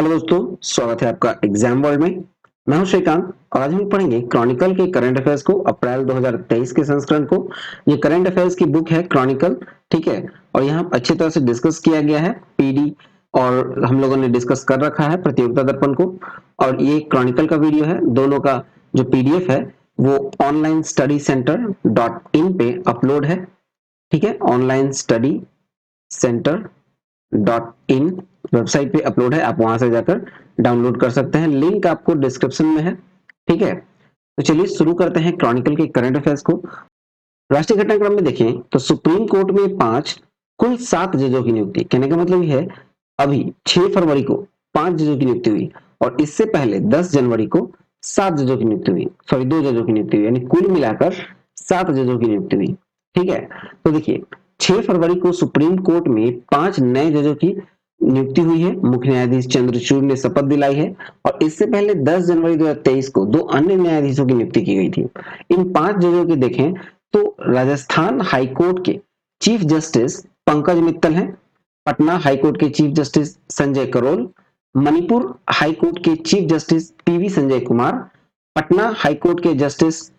Hello दोस्तों, स्वागत है आपका एग्जाम वर्ल्ड में। मैं हूं श्रीकांत और आज हम पढ़ेंगे क्रॉनिकल के करंट अफेयर्स को, अप्रैल 2023 के संस्करण को। ये करंट अफेयर्स की बुक है क्रॉनिकल, ठीक है। और यहाँ अच्छी तरह से डिस्कस किया गया है पीडी, और हम लोगों ने डिस्कस कर रखा है प्रतियोगिता दर्पण को। और ये क्रॉनिकल का वीडियो है, दोनों का जो पीडीएफ है वो ऑनलाइन स्टडी सेंटर .in पे अपलोड है, ठीक है। Online study centre .in website पे अपलोड है, आप वहां से जाकर डाउनलोड कर सकते हैं। लिंक आपको डिस्क्रिप्शन में है, ठीक है। तो चलिए शुरू करते हैं क्रॉनिकल के करंट अफेयर्स को। राष्ट्रीय घटनाक्रम में देखें तो सुप्रीम कोर्ट में 5 कुल 7 जजों की नियुक्ति, कहने का मतलब यह है अभी 6 फरवरी को 5 जजों की नियुक्ति हुई और इससे पहले 10 जनवरी को 7 जजों की नियुक्ति हुई, सॉरी 2 जजों की नियुक्ति हुई, यानी कुल मिलाकर 7 जजों की नियुक्ति हुई, ठीक है। तो देखिए 6 फरवरी को सुप्रीम कोर्ट में 5 नए जजों की नियुक्ति हुई है। मुख्य न्यायाधीश चंद्रचूड़ ने शपथ दिलाई है और इससे पहले 10 जनवरी 2023 को 2 अन्य न्यायाधीशों की नियुक्ति की गई थी। इन 5 जजों की देखें तो राजस्थान हाईकोर्ट के चीफ जस्टिस पंकज मित्तल हैं, पटना हाईकोर्ट के chief justice Sanjay Karol, Manipur high court के chief justice PV Sanjay Kumar, Patna high court के जस्टिस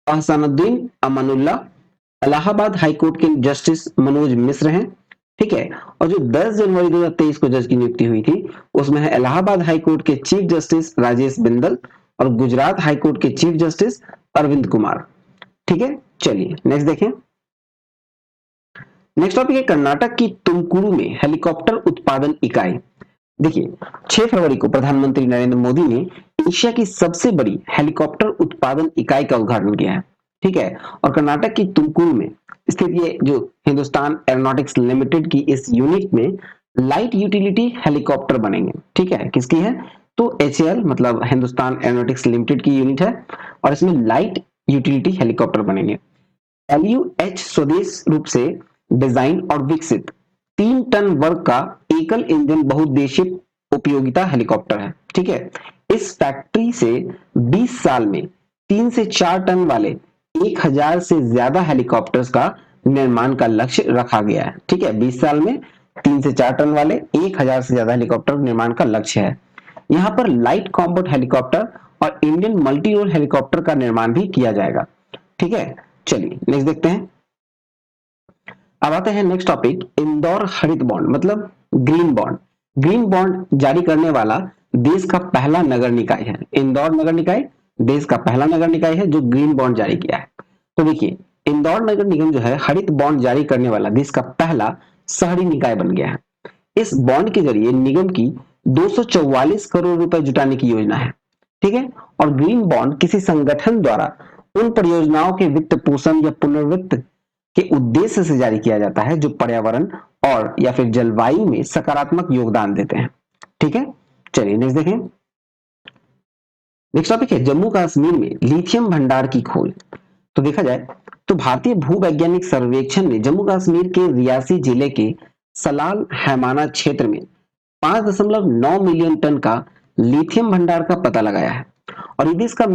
अहसानुद्दीन अमानुल्लाह, इलाहाबाद हाईकोर्ट के जस्टिस मनोज मिश्र हैं, ठीक है। और जो 10 जनवरी 2023 को जज की नियुक्ति हुई थी उसमें है इलाहाबाद हाईकोर्ट के चीफ जस्टिस राजेश बिंदल और गुजरात हाईकोर्ट के चीफ जस्टिस अरविंद कुमार, ठीक है। चलिए नेक्स्ट देखें। नेक्स्ट टॉपिक है कर्नाटक की तुमकुरू में हेलीकॉप्टर उत्पादन इकाई। देखिए 6 फरवरी को प्रधानमंत्री नरेंद्र मोदी ने एशिया की सबसे बड़ी हेलीकॉप्टर उत्पादन इकाई का उद्घाटन किया है, ठीक है। और कर्नाटक की तुमकुरू में स्थित ये जो हिंदुस्तान एरोनॉटिक्स लिमिटेड की इस यूनिट में लाइट यूटिलिटी हेलीकॉप्टर बनेंगे, ठीक है। किसकी है? तो HAL मतलब हिंदुस्तान एरोनॉटिक्स लिमिटेड की यूनिट है और इसमें लाइट यूटिलिटी हेलीकॉप्टर बनेंगे। LUH स्वदेश रूप से डिजाइन और विकसित 3 टन वर्ग का एकल इंजन बहुउद्देशीय उपयोगिता हेलीकॉप्टर है, ठीक है। इस फैक्ट्री से 20 साल में 3 से 4 टन वाले 1000 से ज्यादा हेलीकॉप्टर्स का निर्माण का लक्ष्य रखा गया है, ठीक है। 20 साल में 3 से 4 टन वाले 1000 से ज्यादा हेलीकॉप्टर निर्माण का लक्ष्य है। यहाँ पर लाइट कॉम्बैट हेलीकॉप्टर और इंडियन मल्टी रोल हेलीकॉप्टर का निर्माण भी किया जाएगा, ठीक है। चलिए नेक्स्ट देखते हैं। अब आते हैं नेक्स्ट टॉपिक, इंदौर हरित बॉन्ड मतलब ग्रीन बॉन्ड। ग्रीन बॉन्ड जारी करने वाला देश का पहला नगर निकाय है। इंदौर नगर निकाय देश का पहला नगर निकाय है जो ग्रीन बॉन्ड जारी किया है। तो देखिए इंदौर नगर निगम जो है हरित बॉन्ड जारी करने वाला देश का पहला शहरी निकाय बन गया है। इस बॉन्ड के जरिए निगम की 244 करोड़ रुपए जुटाने की योजना है, ठीक है। और ग्रीन बॉन्ड किसी संगठन द्वारा उन परियोजनाओं के वित्त पोषण या पुनर्वित्त के उद्देश्य से जारी किया जाता है जो पर्यावरण और या फिर जलवायु में सकारात्मक योगदान देते हैं, ठीक है। चलिए नेक्स्ट देखें। नेक्स्ट टॉपिक है जम्मू कश्मीर में लिथियम भंडार की खोज। तो देखा जाए तो भारतीय भूवैज्ञानिक सर्वेक्षण ने जम्मू कश्मीर के रियासी जिले के सलाल हैमाना क्षेत्र में 5.9 मिलियन टन का लिथियम भंडार का पता लगाया है और ये देश का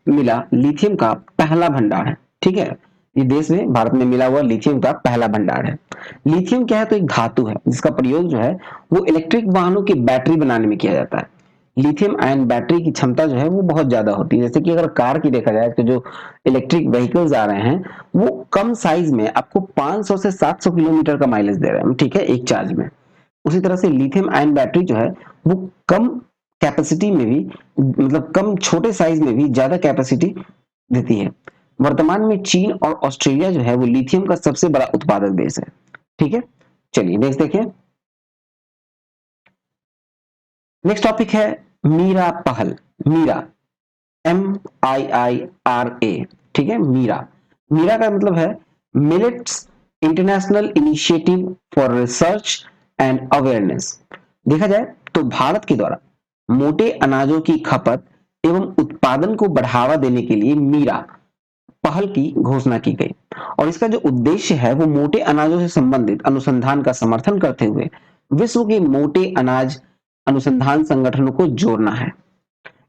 मिला लिथियम का पहला भंडार है, ठीक है। ये देश में भारत में मिला हुआ लिथियम का पहला भंडार है। लिथियम क्या है? तो एक धातु है जिसका प्रयोग जो है वो इलेक्ट्रिक वाहनों की बैटरी बनाने में किया जाता है। लिथियम आयन बैटरी की क्षमता जो है वो बहुत ज्यादा होती है। जैसे कि अगर कार की देखा जाए तो जो इलेक्ट्रिक व्हीकल्स आ रहे हैं वो कम साइज में आपको 500 से 700 किलोमीटर का माइलेज दे रहे हैं, ठीक है, एक चार्ज में। उसी तरह से लिथियम आयन बैटरी जो है वो कम कैपेसिटी में भी, मतलब कम छोटे साइज में भी ज्यादा कैपेसिटी देती है। वर्तमान में चीन और ऑस्ट्रेलिया जो है वो लिथियम का सबसे बड़ा उत्पादक देश है, ठीक है। चलिए नेक्स्ट देखें। नेक्स्ट टॉपिक है मीरा पहल। मीरा MIIRA, ठीक है। मीरा मीरा का मतलब है millets international initiative for research and awareness. देखा जाए तो भारत के द्वारा मोटे अनाजों की खपत एवं उत्पादन को बढ़ावा देने के लिए मीरा पहल की घोषणा की गई और इसका जो उद्देश्य है वो मोटे अनाजों से संबंधित अनुसंधान का समर्थन करते हुए विश्व के मोटे अनाज अनुसंधान संगठनों को जोड़ना है।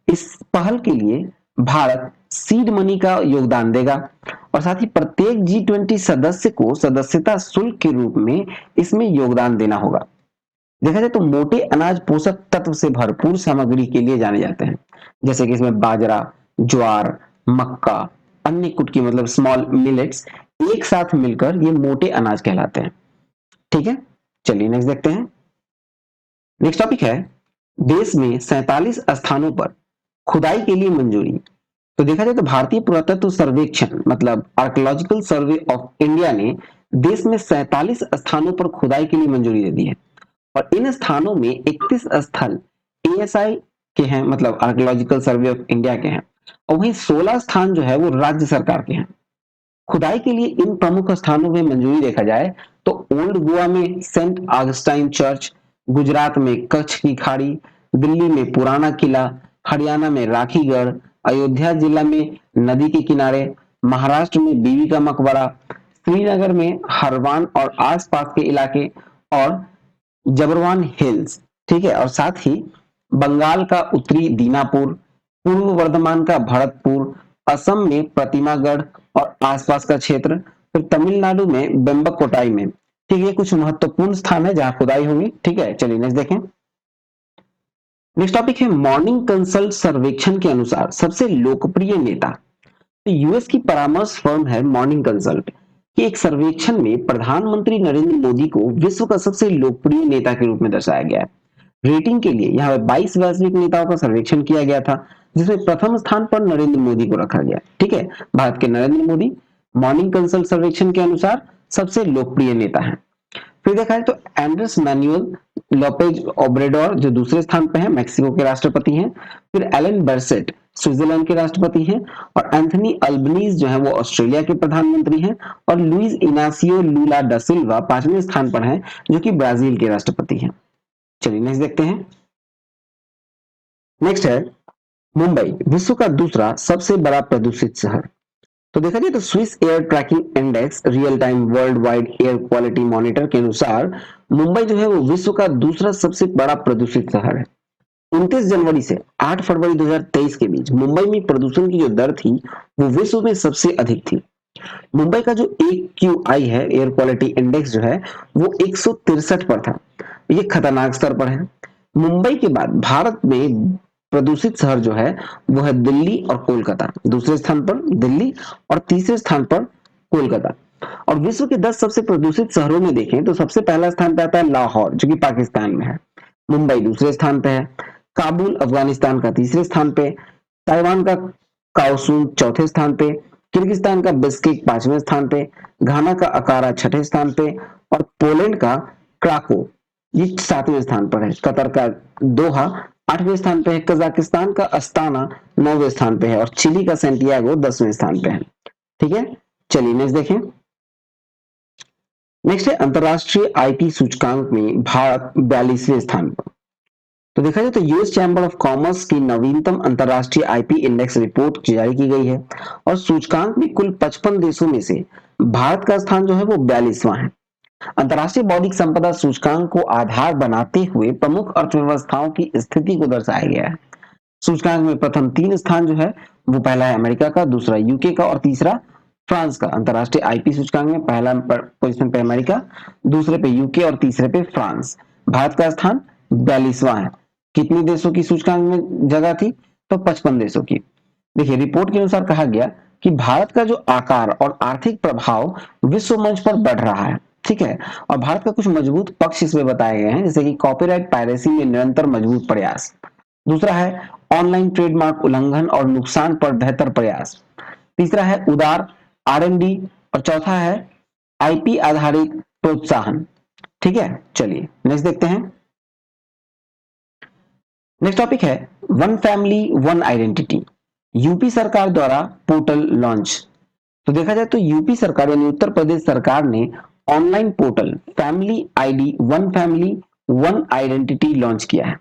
इस पहल के लिए भारत सीड मनी का योगदान देगा और साथ ही प्रत्येक G20 सदस्य को सदस्यता शुल्क के रूप में इसमें योगदान देना होगा। देखा जाए तो मोटे अनाज पोषक तत्व से भरपूर सामग्री के लिए जाने जाते हैं, जैसे कि इसमें बाजरा, ज्वार, मक्का, अन्य कुट की मतलब स्मॉल मिलेट्स एक साथ मिलकर ये मोटे अनाज कहलाते हैं। ठीक है, चलिए नेक्स्ट देखते हैं। नेक्स्ट टॉपिक है, देश में 47 स्थानों पर खुदाई के लिए मंजूरी। तो देखा जाए तो भारतीय पुरातत्व सर्वेक्षण मतलब आर्कियोलॉजिकल सर्वे ऑफ इंडिया ने देश में 47 स्थानों पर खुदाई के लिए मंजूरी दे दी है और इन स्थानों में 31 स्थल एएसआई के हैं मतलब आर्कियोलॉजिकल सर्वे ऑफ इंडिया के हैं और वहीं 16 स्थान जो है वो राज्य सरकार के हैं। खुदाई के लिए इन प्रमुख स्थानों में मंजूरी देखा जाए तो ओल्ड गोवा में सेंट ऑगस्टाइन चर्च, गुजरात में कच्छ की खाड़ी, दिल्ली में पुराना किला, हरियाणा में राखीगढ़, अयोध्या जिला में नदी के किनारे, महाराष्ट्र में बीवी का मकबरा, श्रीनगर में हरवान और आसपास के इलाके और जबरवान हिल्स। ठीक है, और साथ ही बंगाल का उत्तरी दीनापुर, पूर्व वर्धमान का भरतपुर, असम में प्रतिमागढ़ और आसपास का क्षेत्र, फिर तमिलनाडु में बेम्बकोटाई में। ठीक है, कुछ महत्वपूर्ण स्थान है जहां खुदाई होगी। ठीक है, चलिए नेक्स्ट देखें। नेक्स्ट टॉपिक है, मॉर्निंग कंसल्ट सर्वेक्षण के अनुसार सबसे लोकप्रिय नेता। तो यूएस की परामर्श फर्म है मॉर्निंग कंसल्ट के एक सर्वेक्षण में प्रधानमंत्री नरेंद्र मोदी को विश्व का सबसे लोकप्रिय नेता के रूप में दर्शाया गया है। रेटिंग के लिए यहाँ पे 22 वैश्विक नेताओं का सर्वेक्षण किया गया था जिसमें प्रथम स्थान पर नरेंद्र मोदी को रखा गया। ठीक है, भारत के नरेंद्र मोदी मॉर्निंग कंसल्ट सर्वेक्षण के अनुसार सबसे लोकप्रिय नेता हैं। फिर देखा है तो एंड्रेस मैनुअल लोपेज ओब्रेडोर जो दूसरे स्थान पे हैं, मैक्सिको के राष्ट्रपति हैं। फिर एलन बेरसेट स्विट्जरलैंड के राष्ट्रपति हैं और एंथनी अल्बनीज जो है वो ऑस्ट्रेलिया के प्रधानमंत्री हैं और लुइस इनासियो लूला डा सिल्वा पांचवें स्थान पर हैं जो कि ब्राजील के राष्ट्रपति हैं। चलिए नेक्स्ट देखते हैं। नेक्स्ट है, मुंबई विश्व का दूसरा सबसे बड़ा प्रदूषित शहर। तो देखा जाए तो Swiss air tracking index real time world wide air quality monitor के अनुसार मुंबई जो है वो विश्व का दूसरा सबसे बड़ा प्रदूषित शहर है। 29 जनवरी से 8 फरवरी 2023 के बीच मुंबई में प्रदूषण की जो दर थी वो विश्व में सबसे अधिक थी। मुंबई का जो AQI है एयर क्वालिटी इंडेक्स जो है वो 163 पर था। ये खतरनाक स्तर पर है। मुंबई के बाद भारत में प्रदूषित शहर जो है वो है दिल्ली और कोलकाता। दूसरे स्थान पर दिल्ली और तीसरे स्थान पर कोलकाता। और विश्व के 10 सबसे प्रदूषित शहरों में देखें तो सबसे पहला स्थान पे आता है लाहौर जो कि पाकिस्तान में है। मुंबई दूसरे स्थान पे है। काबुल अफगानिस्तान का तीसरे स्थान पे। ताइवान का काओसुन चौथे स्थान पे। किर्गिस्तान का बिस्किक पांचवें स्थान पे। घाना का अकारा छठे स्थान पे और पोलैंड का क्राको ये सातवें स्थान पर है। कतर का दोहा आठवें स्थान पे है। कजाकिस्तान का अस्ताना नौवें स्थान पे है और चिली का सेंटियागो 10वें स्थान पे है। ठीक है, चलिए नेक्स्ट देखें। नेक्स्ट है अंतरराष्ट्रीय आईटी सूचकांक में भारत 42वें स्थान पर। तो देखा जाए तो यूएस चैम्बर ऑफ कॉमर्स की नवीनतम अंतरराष्ट्रीय आईपी इंडेक्स रिपोर्ट जारी की गई है और सूचकांक में कुल 55 देशों में से भारत का स्थान जो है वो 42वां है। अंतरराष्ट्रीय बौद्धिक संपदा सूचकांक को आधार बनाते हुए प्रमुख अर्थव्यवस्थाओं की स्थिति को दर्शाया गया है। सूचकांक में प्रथम 3 स्थान जो है वो पहला है अमेरिका का, दूसरा यूके का और तीसरा फ्रांस का। अंतरराष्ट्रीय आईपी सूचकांक में पहला पोजीशन पे अमेरिका, दूसरे पे यूके और तीसरे पे फ्रांस। भारत का स्थान 42वां है। कितनी देशों की सूचकांक में जगह थी तो 55 देशों की। देखिए रिपोर्ट के अनुसार कहा गया कि भारत का जो आकार और आर्थिक प्रभाव विश्व मंच पर बढ़ रहा है। ठीक है, और भारत का कुछ मजबूत पक्ष इसमें बताए गए हैं जैसे कि कॉपीराइट पायरेसी में निरंतर मजबूत प्रयास। दूसरा है ऑनलाइन ट्रेडमार्क उल्लंघन और नुकसान पर बेहतर प्रयास। तीसरा है उदार R&D और चौथा है आईपी आधारित प्रोत्साहन। ठीक है, चलिए नेक्स्ट देखते हैं। नेक्स्ट टॉपिक है one family one identity, UP सरकार द्वारा पोर्टल लॉन्च। तो देखा जाए तो यूपी सरकार यानी उत्तर प्रदेश सरकार ने online portal family ID one family one identity launch किया है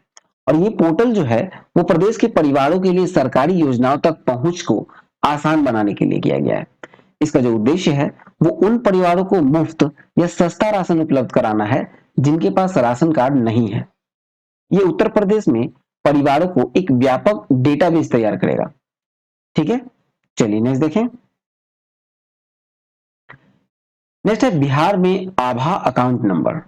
और ये पोर्टल जो है वो प्रदेश के परिवारों के लिए सरकारी योजनाओं तक पहुंच को आसान बनाने के लिए किया गया है। इसका जो उद्देश्य है वो उन परिवारों को मुफ्त या सस्ता राशन उपलब्ध कराना है जिनके पास राशन कार्ड नहीं है। ये उत्तर प्रदेश में परिवारों को एक व्यापक डेटाबेस तैयार करेगा। ठीक है, चलिए नेक्स्ट देखें। नेक्स्ट है बिहार में आभा अकाउंट नंबर।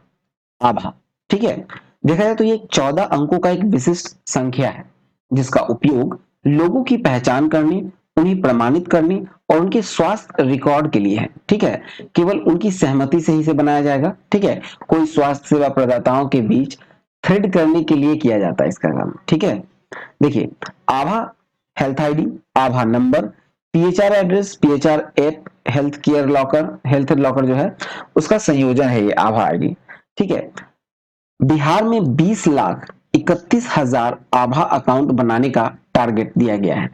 आभा, ठीक है, देखा जाए तो ये 14 अंकों का एक विशिष्ट संख्या है जिसका उपयोग लोगों की पहचान करने, उन्हें प्रमाणित करने और उनके स्वास्थ्य रिकॉर्ड के लिए है। ठीक है, केवल उनकी सहमति से ही इसे बनाया जाएगा। ठीक है, कोई स्वास्थ्य सेवा प्रदाताओं के बीच थ्रेड करने के लिए किया जाता है इसका काम। ठीक है, देखिए आभा हेल्थ आईडी, आभा number, PHR address, PHR app, health care locker, health locker जो है उसका संयोजन है ये आभा आईडी। ठीक है, बिहार में 20,31,000 आभा अकाउंट बनाने का टारगेट दिया गया है।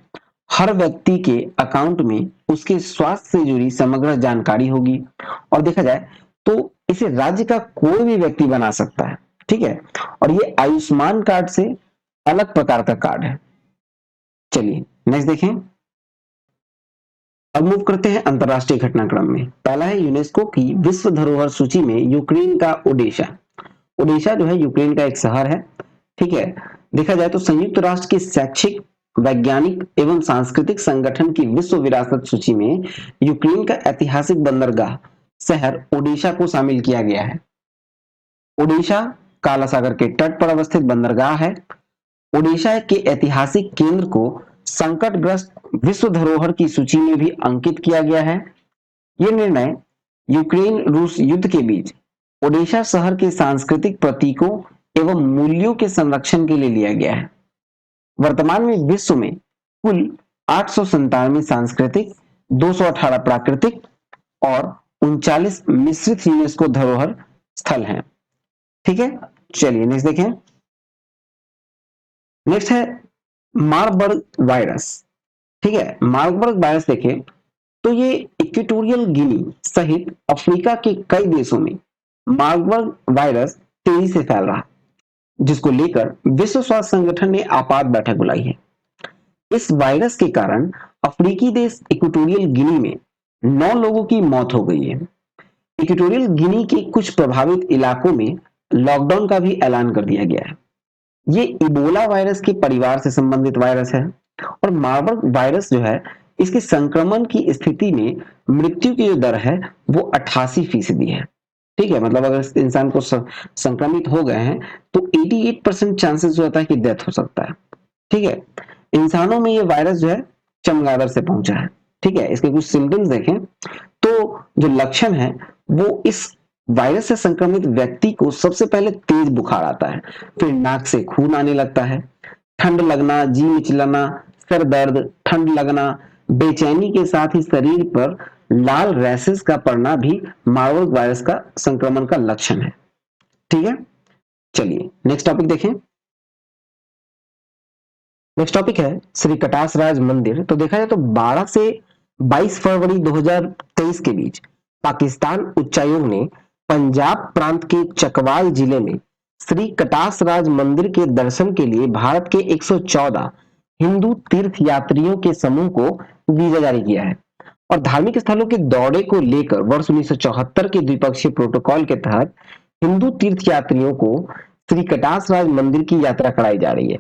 हर व्यक्ति के अकाउंट में उसके स्वास्थ्य से जुड़ी समग्र जानकारी होगी और देखा जाए तो इसे राज्य का कोई भी व्यक्ति बना सकता है। ठीक है, और ये आयुष्मान कार्ड से अलग प्रकार का कार्ड है। चलिए नेक्स्ट देखें। अब मूव करते हैं अंतरराष्ट्रीय घटनाक्रम में। पहला है यूनेस्को की विश्व धरोहर सूची में यूक्रेन का ओडेशा। ओडिशा जो है यूक्रेन का एक शहर है। ठीक है, देखा जाए तो संयुक्त राष्ट्र के शैक्षिक, वैज्ञानिक एवं सांस्कृतिक संगठन की विश्व विरासत सूची में यूक्रेन का ऐतिहासिक बंदरगाह शहर ओडिशा को शामिल किया गया है। ओडिशा काला सागर के तट पर अवस्थित बंदरगाह है। ओडिशा के ऐतिहासिक केंद्र को संकटग्रस्त विश्व धरोहर की सूची में भी अंकित किया गया है। यह निर्णय यूक्रेन रूस युद्ध के बीच ओडिशा शहर के सांस्कृतिक प्रतीकों एवं मूल्यों के संरक्षण के लिए लिया गया है। वर्तमान में विश्व में कुल 897 सांस्कृतिक, 218 प्राकृतिक और 39 मिश्रित यूनेस्को धरोहर स्थल हैं। ठीक है, चलिए नेक्स्ट देखें। नेक्स्ट है मार्बर्ग वायरस। ठीक है, मार्बर्ग वायरस देखें तो ये इक्वेटोरियल गिनी सहित अफ्रीका के कई देशों में मार्बर्ग वायरस तेजी से फैल रहा, जिसको लेकर विश्व स्वास्थ्य संगठन ने आपात बैठक बुलाई है। इस वायरस के कारण अफ्रीकी देश इक्वेटोरियल गिनी में 9 लोगों की मौत हो गई है। इक्वेटोरियल गिनी के कुछ प्रभावित इलाकों में लॉकडाउन का भी ऐलान कर दिया गया है। ये इबोला वायरस के परिवार से संबंधित वायरस है और मार्बर्ग वायरस जो है इसके संक्रमण की स्थिति में मृत्यु की जो दर है वो 88% है। ठीक है, मतलब अगर इंसान को संक्रमित हो गए हैं तो 88% चांसेस जो होता है कि डेथ हो सकता है। ठीक है, इंसानों में ये वायरस जो है चमगादड़ से पहुंचा है। ठीक है, इसके कुछ सिम्टम्स देखें तो जो लक्षण है वो इस वायरस से संक्रमित व्यक्ति को सबसे पहले तेज बुखार आता है, फिर नाक से खून आने लगता है, ठंड लगना, जी मिचलाना, सर दर्द, ठंड लगना, बेचैनी के साथ ही शरीर पर लाल रैसेस का पड़ना भी मार्बर्ग वायरस का संक्रमण का लक्षण है। ठीक है, चलिए नेक्स्ट टॉपिक देखें। नेक्स्ट टॉपिक है श्री कटासराज मंदिर। तो देखा जाए तो 12 से 22 फरवरी 2023 के बीच पाकिस्तान उच्चायोग ने पंजाब प्रांत के चकवाल जिले में श्री कटासराज मंदिर के दर्शन के लिए भारत के 114 हिंदू तीर्थ यात्रियों के समूह को वीजा जारी किया है और धार्मिक स्थलों के दौरे को लेकर वर्ष 1974 के द्विपक्षीय प्रोटोकॉल के तहत हिंदू तीर्थ यात्रियों को श्री कटासराज मंदिर की यात्रा कराई जा रही है।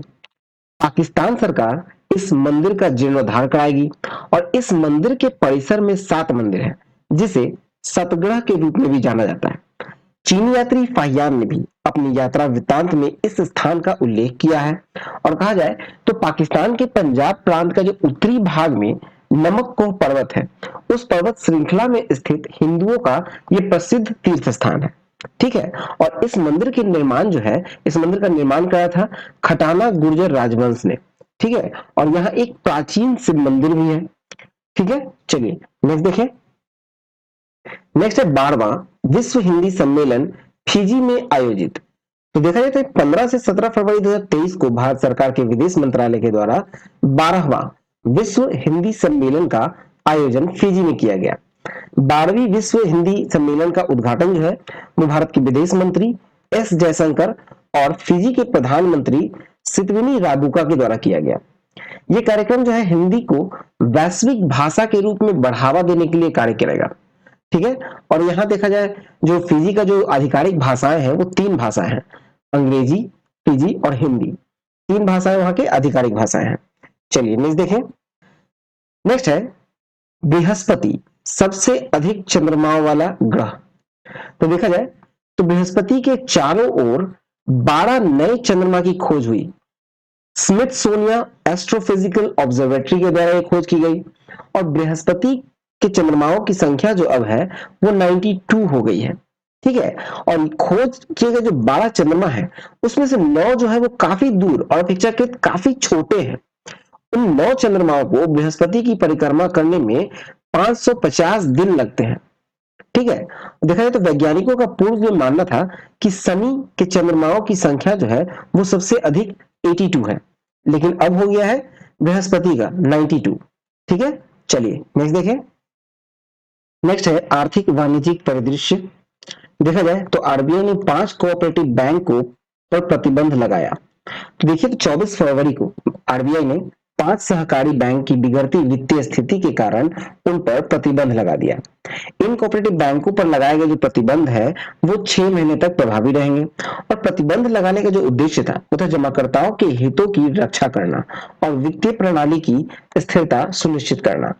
पाकिस्तान सरकार इस मंदिर का जीर्णोद्धार कराएगी और इस मंदिर के परिसर में 7 मंदिर हैं, जिसे सतगृह के रूप में भी जाना जाता है। चीनी यात्री फाहियान ने भी अपनी यात्रा वृत्तांत में इस स्थान का उल्लेख किया है और कहा जाए तो पाकिस्तान के पंजाब प्रांत का जो उत्तरी भाग में नमककोह पर्वत है, उस पर्वत श्रृंखला में स्थित हिंदुओं का ये प्रसिद्ध तीर्थ स्थान है। ठीक है, और इस मंदिर के निर्माण जो है, इस मंदिर का निर्माण कराया था खटाना गुर्जर राजवंश ने। ठीक है, और यहाँ एक प्राचीन शिव मंदिर भी है। ठीक है, चलिए नेक्स्ट देखें। नेक्स्ट है 12वां विश्व हिंदी सम्मेलन फिजी में आयोजित। तो देखा जाए तो 15 से 17 फरवरी 2023 को भारत सरकार के विदेश मंत्रालय के द्वारा 12वां विश्व हिंदी सम्मेलन का आयोजन फिजी में किया गया। 12वीं विश्व हिंदी सम्मेलन का उद्घाटन जो है वो भारत के विदेश मंत्री एस जयशंकर और फिजी के प्रधानमंत्री सितविनी राबुका के द्वारा किया गया। यह कार्यक्रम जो है हिंदी को वैश्विक भाषा के रूप में बढ़ावा देने के लिए कार्य करेगा। ठीक है, और यहां देखा जाए जो फिजी का जो आधिकारिक भाषाएं हैं वो 3 भाषाएं हैं, अंग्रेजी, फिजी और हिंदी। 3 भाषाएं वहां के आधिकारिक भाषाएं हैं। चलिए नेक्स्ट देखें। नेक्स्ट है बृहस्पति सबसे अधिक चंद्रमाओं वाला ग्रह। तो देखा जाए तो बृहस्पति के चारों ओर 12 नए चंद्रमा की खोज हुई। स्मिथसोनियन एस्ट्रोफिजिकल ऑब्जर्वेटरी के द्वारा यह खोज की गई और बृहस्पति के चंद्रमाओं की संख्या जो अब है वो 92 हो गई है। ठीक है, और खोज किए गए जो 12 चंद्रमा है उसमें से 9 जो है वो काफी दूर और अपेक्षाकृत काफी छोटे हैं। उन 9 चंद्रमाओं को बृहस्पति की परिक्रमा करने में 550 दिन लगते हैं। ठीक है, देखा जाए तो वैज्ञानिकों का पूर्व में मानना था कि शनि के चंद्रमाओं की संख्या जो है वो सबसे अधिक 82 है, लेकिन अब हो गया है बृहस्पति का 92। ठीक है, चलिए नेक्स्ट देखें। नेक्स्ट है आर्थिक वाणिज्यिक परिदृश्य। देखा जाए तो आरबीआई ने 5 कोऑपरेटिव बैंक को पर प्रतिबंध लगाया। तो देखिए तो 24 फरवरी को आरबीआई ने 5 सहकारी बैंक की बिगड़ती वित्तीय स्थिति के कारण उन पर प्रतिबंध लगा दिया। इन कोऑपरेटिव बैंकों पर लगाए गए जो प्रतिबंध है वो 6 महीने तक प्रभावी रहेंगे और प्रतिबंध लगाने का जो उद्देश्य था वो था जमाकर्ताओं के हितों की रक्षा करना और वित्तीय प्रणाली की स्थिरता सुनिश्चित करना।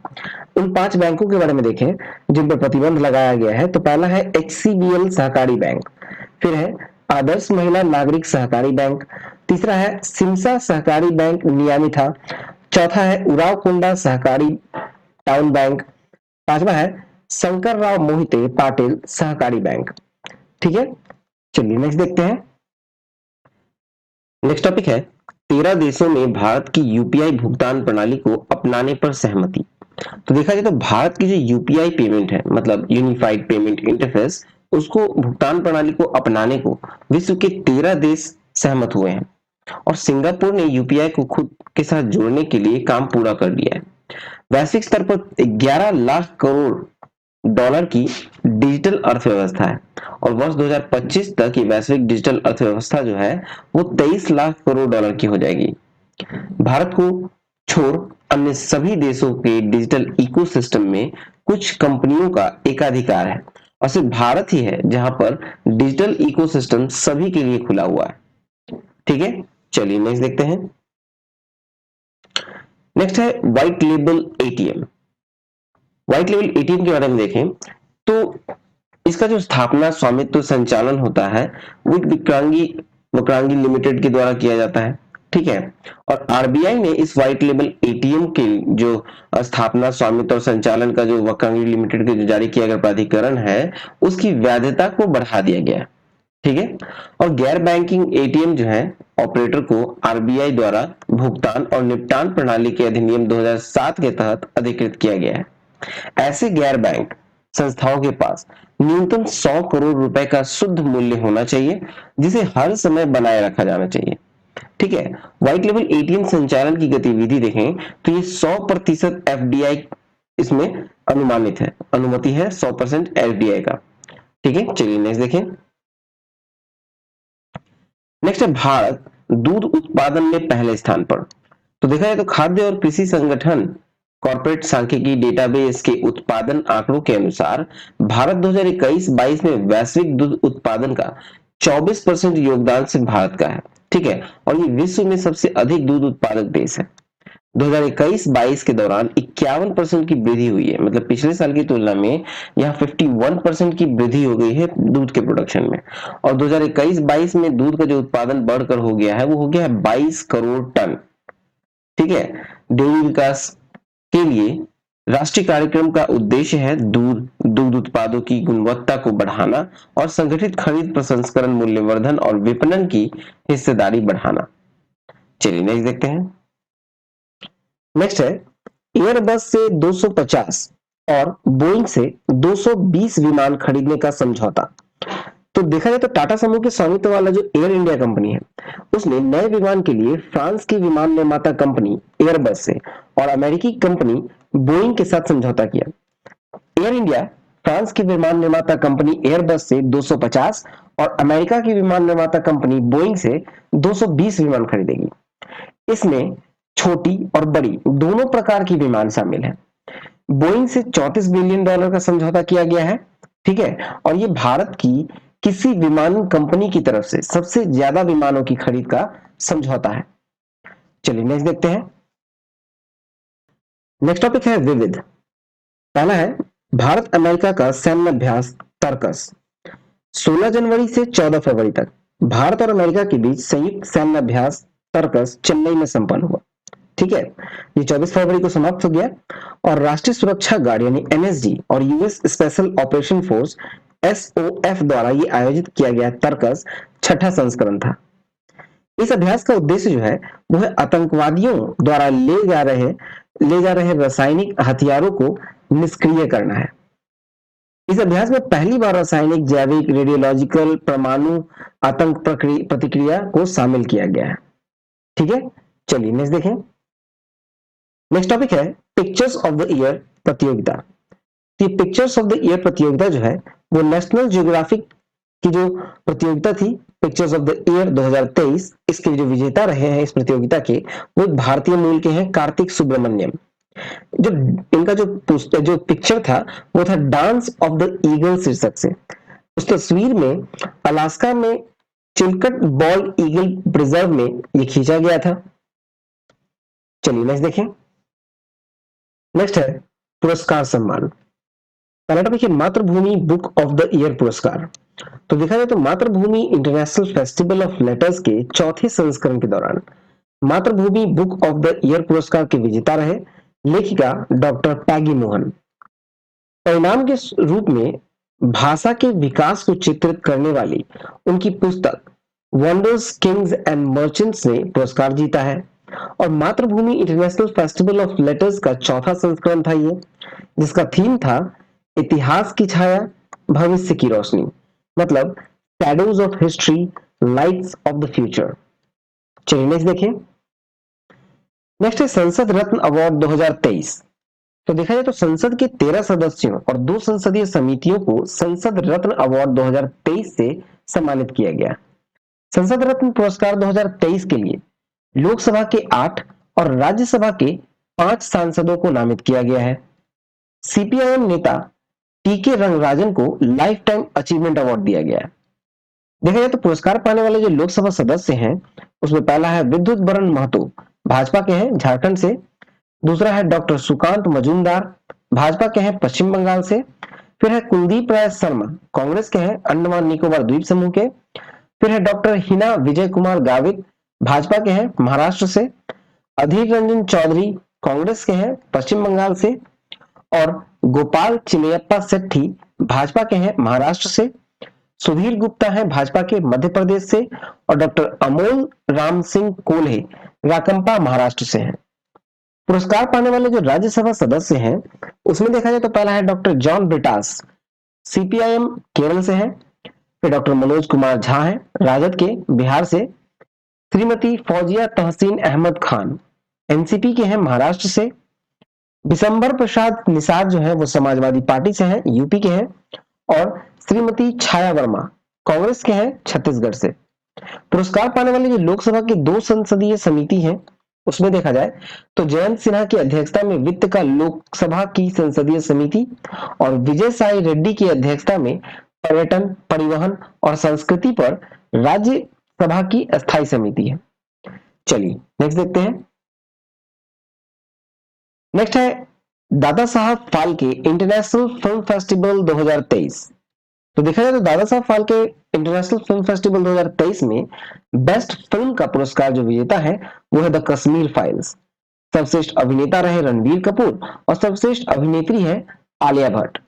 उन 5 बैंकों के बारे में देखें जिन पर प्रतिबंध लगाया गया है। तो पहला है एचसीबीएल सहकारी बैंक, फिर है आदर्श महिला नागरिक सहकारी बैंक, तीसरा है सिमसा सहकारी बैंक नियामिथा, चौथा है उराव कुंडा सहकारी टाउन बैंक, पांचवा है शंकर राव मोहिते पाटिल सहकारी बैंक। ठीक है, चलिए नेक्स्ट देखते हैं। नेक्स्ट टॉपिक है 13 देशों में भारत की यूपीआई भुगतान प्रणाली को अपनाने पर सहमति। तो देखा जाए तो भारत की जो यूपीआई पेमेंट है मतलब यूनिफाइड पेमेंट इंटरफेस, उसको भुगतान प्रणाली को अपनाने को विश्व के 13 देश सहमत हुए हैं और सिंगापुर ने यूपीआई को खुद के साथ जोड़ने के लिए काम पूरा कर लिया है। वैश्विक स्तर पर 11 लाख करोड़ डॉलर की डिजिटल अर्थव्यवस्था है और वर्ष 2025 तक ये वैश्विक डिजिटल अर्थव्यवस्था जो है वो 23 लाख करोड़ डॉलर की हो जाएगी। भारत को छोड़ अन्य सभी देशों के डिजिटल इकोसिस्टम में कुछ कंपनियों का एकाधिकार है और सिर्फ भारत ही है जहां पर डिजिटल इकोसिस्टम सभी के लिए खुला हुआ है। ठीक है, चलिए नेक्स्ट देखते हैं। नेक्स्ट है white label ATM. White label ATM के बारे में देखें तो इसका जो स्थापना स्वामित्व संचालन होता है वो विक्रांगी वक्रांगी लिमिटेड के द्वारा किया जाता है। ठीक है, और आरबीआई ने इस व्हाइट लेबल एटीएम के जो स्थापना स्वामित्व और संचालन का जो वक्रांगी लिमिटेड के जो जारी किया गया प्राधिकरण है उसकी वैधता को बढ़ा दिया गया है। ठीक है, और गैर बैंकिंग एटीएम जो है ऑपरेटर को आरबीआई द्वारा भुगतान और निपटान प्रणाली के अधिनियम 2007 के तहत अधिकृत किया गया है। ऐसे गैर बैंक संस्थाओं के पास न्यूनतम 100 करोड़ रुपए का शुद्ध मूल्य होना चाहिए जिसे हर समय बनाए रखा जाना चाहिए। ठीक है, व्हाइट लेबल एटीएम संचालन की गतिविधि देखें तो ये 100% एफडीआई इसमें अनुमानित है, अनुमति है 100% एफडीआई का। ठीक है, चलिए नेक्स्ट देखें। नेक्स्ट है भारत दूध उत्पादन में पहले स्थान पर। तो देखा जाए तो खाद्य और कृषि संगठन कॉर्पोरेट सांख्यिकी डेटाबेस के उत्पादन आंकड़ों के अनुसार भारत 2021-22 में वैश्विक दूध उत्पादन का 24% योगदान से भारत का है। ठीक है, और ये विश्व में सबसे अधिक दूध उत्पादक देश है। 2021-22 के दौरान 51% की वृद्धि हुई है, मतलब पिछले साल की तुलना में यहाँ 51% की वृद्धि हो गई है दूध के प्रोडक्शन में। और 2021-22 में दूध का जो उत्पादन बढ़कर हो गया है वो हो गया है 22 करोड़ टन। ठीक है, डेयरी विकास के लिए राष्ट्रीय कार्यक्रम का उद्देश्य है दुग्ध उत्पादों की गुणवत्ता को बढ़ाना और संगठित खरीद प्रसंस्करण मूल्यवर्धन और विपणन की हिस्सेदारी बढ़ाना। चलिए नेक्स्ट देखते हैं। नेक्स्ट है एयरबस से 250 और बोइंग से 220 विमान खरीदने का समझौता। तो देखा जाए तो टाटा समूह के स्वामित्व वाला जो एयर इंडिया कंपनी है उसने नए विमान के लिए फ्रांस की विमान निर्माता कंपनी एयरबस से और अमेरिकी कंपनी बोइंग के साथ समझौता किया। एयर इंडिया फ्रांस की विमान निर्माता कंपनी एयरबस से 250 और अमेरिका की विमान निर्माता कंपनी बोइंग से 220 विमान खरीदेगी। इसमें छोटी और बड़ी दोनों प्रकार की विमान शामिल है। बोइंग से $34 बिलियन का समझौता किया गया है। ठीक है, और ये भारत की किसी विमान कंपनी की तरफ से सबसे ज्यादा विमानों की खरीद का समझौता है। चलिए नेक्स्ट देखते हैं। नेक्स्ट टॉपिक है विविध। पहला है भारत अमेरिका का सैन्य अभ्यास तर्कस 16 जनवरी से 14 फरवरी तक। भारत और अमेरिका के बीच संयुक्त सैन्य अभ्यास तर्कस चेन्नई में संपन्न हुआ। ठीक है, ये 24 फरवरी को समाप्त हो गया। और राष्ट्रीय सुरक्षा गार्ड यानी एनएसजी और US special operation force SOF द्वारा ये आयोजित किया गया तर्कस छठा संस्करण था। इस अभ्यास का उद्देश्य जो है वो है आतंकवादियों द्वारा ले जा रहे रासायनिक हथियारों को निष्क्रिय करना है। इस अभ्यास में पहली बार रासायनिक, जैविक, रेडियोलॉजिकल, परमाणु आतंक प्रतिक्रिया को शामिल किया गया है। ठीक है, चलिए नेक्स्ट देखें। नेक्स्ट टॉपिक है पिक्चर्स ऑफ द ईयर प्रतियोगिता। तो ये पिक्चर्स ऑफ द ईयर प्रतियोगिता जो है वो नेशनल ज्योग्राफिक की जो प्रतियोगिता थी पिक्चर्स ऑफ द ईयर 2023, इसके जो विजेता रहे हैं इस प्रतियोगिता के वो एक भारतीय मूल के हैं, कार्तिक सुब्रमण्यम। जो इनका जो पिक्चर था वो था डांस ऑफ द ईगल शीर्षक से। उस तस्वीर में अलास्का में चिल्कट बॉल ईगल प्रिजर्व में ये खींचा गया था। चलिए नेक्स्ट देखें। नेक्स्ट है पुरस्कार सम्मान। पहला टॉपिक है मातृभूमि बुक ऑफ द ईयर पुरस्कार। तो देखा जाए तो मातृभूमि इंटरनेशनल फेस्टिवल ऑफ लेटर्स के चौथे संस्करण के दौरान मातृभूमि बुक ऑफ द ईयर पुरस्कार के विजेता रहे लेखिका डॉक्टर पैगी मोहन। परिणाम के रूप में भाषा के विकास को चित्रित करने वाली उनकी पुस्तक वंडर्स किंग्स एंड मर्चेंट्स ने पुरस्कार जीता है। और मातृभूमि इंटरनेशनल फेस्टिवल ऑफ लेटर्स का चौथा संस्करण था ये, जिसका थीम था इतिहास की छाया, भविष्य की रोशनी, मतलब shadows of history, lights off the future. चलिए नेक्स्ट देखें। नेक्स्ट है संसद रत्न अवार्ड 2023। तो देखा जाए तो संसद के 13 सदस्यों और 2 संसदीय समितियों को संसद रत्न अवार्ड 2023 से सम्मानित किया गया। संसद रत्न पुरस्कार 2023 के लिए लोकसभा के 8 और राज्यसभा के 5 सांसदों को नामित किया गया है। सीपीआईएम नेता टीके रंगराजन को लाइफ टाइम अचीवमेंट अवार्ड दिया गया है। देखा जाए तो पुरस्कार पाने वाले जो लोकसभा सदस्य हैं उसमें पहला है विद्युत बरण महतो, भाजपा के हैं झारखंड से। दूसरा है डॉक्टर सुकांत मजूमदार, भाजपा के हैं पश्चिम बंगाल से। फिर है कुलदीप राय शर्मा, कांग्रेस के हैं अंडमान निकोबार द्वीप समूह के। फिर है डॉक्टर हिना विजय कुमार गावित, भाजपा के हैं महाराष्ट्र से। अधीर रंजन चौधरी, कांग्रेस के हैं पश्चिम बंगाल से। और गोपाल चिलैप्पा सेट्ठी, भाजपा के हैं महाराष्ट्र से। सुधीर गुप्ता हैं भाजपा के मध्य प्रदेश से। और डॉक्टर अमोल राम सिंह कोल्हे राकंपा महाराष्ट्र से हैं। पुरस्कार पाने वाले जो राज्यसभा सदस्य हैं उसमें देखा जाए तो पहला है doctor John Brittas, CPIM Kerala से है। फिर डॉक्टर मनोज कुमार झा है राजद के बिहार से। श्रीमती फौजिया तहसीन अहमद खान एनसीपी के हैं महाराष्ट्र से। बिशंबर प्रसाद निषाद जो है वो समाजवादी पार्टी से हैं, यूपी के हैं। और श्रीमती छाया वर्मा कांग्रेस के हैं छत्तीसगढ़ से। पुरस्कार पाने वाले जो लोकसभा की 2 संसदीय समिति हैं उसमें देखा जाए तो जयंत सिन्हा की अध्यक्षता में वित्त का लोकसभा की संसदीय समिति और विजय साई रेड्डी की अध्यक्षता में पर्यटन, परिवहन और संस्कृति पर राज्यसभा की अस्थायी समिति है। चलिए नेक्स्ट देखते हैं। नेक्स्ट है Dada Saheb Phalke international film festival 2023। तो देखा जाए तो Dada Saheb Phalke international film festival 2023 में बेस्ट फिल्म का पुरस्कार जो विजेता है वो है द कश्मीर फाइल्स। सर्वश्रेष्ठ अभिनेता रहे रणबीर कपूर और सर्वश्रेष्ठ अभिनेत्री है आलिया भट्ट।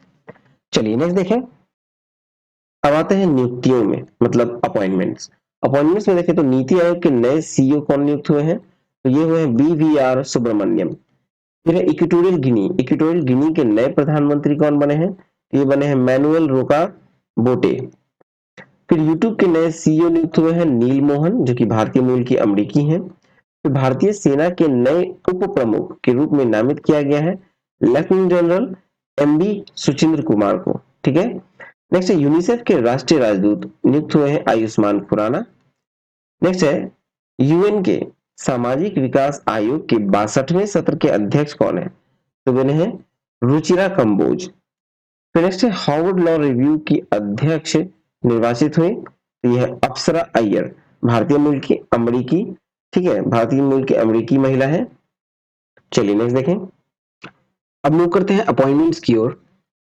चलिए नेक्स्ट देखें। अब आते हैं नियुक्तियों में, मतलब अपॉइंटमेंट्स। अपॉइंटमेंट्स में देखें तो नीति आयोग के नए सीईओ कौन नियुक्त हुए हैं, तो ये हुए हैं बीवीआर सुब्रमण्यम। फिर है इक्वेटोरियल गिनी के नए प्रधानमंत्री कौन बने हैं, ये बने हैं मैनुअल रोका बोटे। फिर यूट्यूब के नए सीईओ नियुक्त हुए हैं नील मोहन, जो कि भारतीय मूल की अमेरिकी हैं। फिर भारतीय सेना के नए उप प्रमुख के रूप में नामित किया गया है lieutenant general MB Suchindra Kumar को। ठीक है। नेक्स्ट है यूनिसेफ के राष्ट्रीय राजदूत नियुक्त हुए हैं आयुष्मान खुराना। नेक्स्ट है यूएन के सामाजिक विकास आयोग के 62वें सत्र के अध्यक्ष कौन है, तो बने हैं रुचिरा कंबोज। फिर नेक्स्ट है हार्वर्ड लॉ रिव्यू की अध्यक्ष निर्वाचित हुए, तो यह अप्सरा अय्यर, भारतीय मूल की अमेरिकी, ठीक है, भारतीय मूल की अमेरिकी महिला है। चलिए नेक्स्ट देखें। अब मूव करते हैं अपॉइंटमेंट्स की ओर।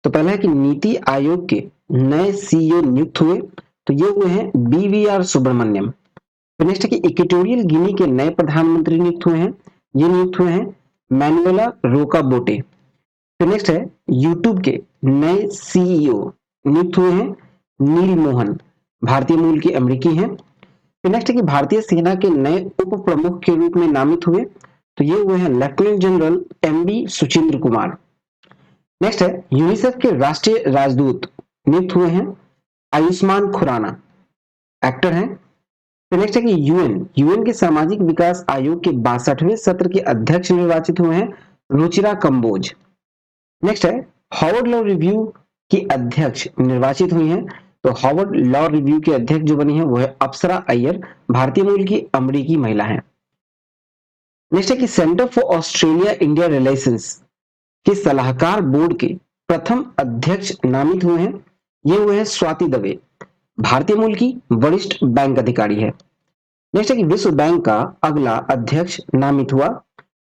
तो पहला है कि नीति आयोग के नए सीईओ नियुक्त हुए, तो ये हुए हैं BVR सुब्रमण्यम। तो नेक्स्ट है कि इक्वेटोरियल गिनी के नए प्रधानमंत्री नियुक्त हुए हैं, ये नियुक्त हुए हैं मैनुएला रोका बोटे। तो नेक्स्ट है यूट्यूब के नए CEO नियुक्त हुए हैं नील मोहन, भारतीय मूल के अमेरिकी हैं। तो नेक्स्ट है कि भारतीय सेना के नए उप प्रमुख के रूप में नामित हुए, तो ये हुए हैं lieutenant general MB Suchindra Kumar. Next है यूनिसेफ के राष्ट्रीय राजदूत नियुक्त हुए हैं आयुष्मान खुराना, एक्टर हैं। तो नेक्स्ट है कि यूएन के सामाजिक विकास आयोग के 62वें सत्र के अध्यक्ष निर्वाचित हुए हैं रुचिरा कंबोज। नेक्स्ट है हार्वर्ड लॉ रिव्यू की अध्यक्ष निर्वाचित हुई हैं, तो हार्वर्ड लॉ रिव्यू के अध्यक्ष जो बनी है वो है अप्सरा अय्यर, भारतीय मूल की अमेरिकी महिला है। नेक्स्ट है कि centre for Australia India relations के सलाहकार बोर्ड के प्रथम अध्यक्ष नामित हुए हैं, ये हुए हैं स्वाति दवे, भारतीय मूल की वरिष्ठ बैंक अधिकारी है। नेक्स्ट है कि विश्व बैंक का अगला अध्यक्ष नामित हुआ,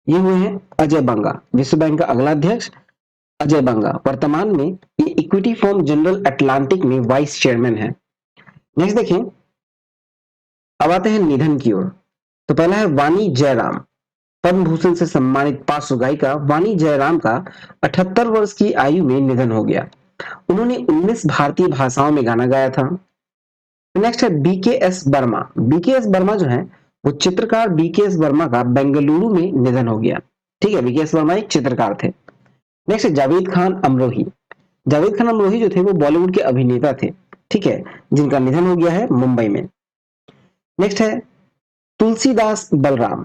ये हुए हैं अजय बंगा, विश्व बैंक का अगला अध्यक्ष अजय बंगा, वर्तमान में ये इक्विटी फर्म जनरल अटलांटिक में वाइस चेयरमैन है। नेक्स्ट देखें, अब आते हैं निधन की ओर। तो पहला है वाणी जयराम, पद्म भूषण से सम्मानित पार्श्व गायिका वाणी जयराम का 78 वर्ष की आयु में निधन हो गया। उन्होंने 19 भारतीय भाषाओं में गाना गाया था। नेक्स्ट है BKS वर्मा, BKS वर्मा जो है वो चित्रकार BKS वर्मा का बेंगलुरु में निधन हो गया। ठीक है, BKS वर्मा एक चित्रकार थे। नेक्स्ट है जावेद खान अमरोही, जावेद खान अमरोही जो थे वो बॉलीवुड के अभिनेता थे, ठीक है, जिनका निधन हो गया है मुंबई में। नेक्स्ट है तुलसीदास बलराम,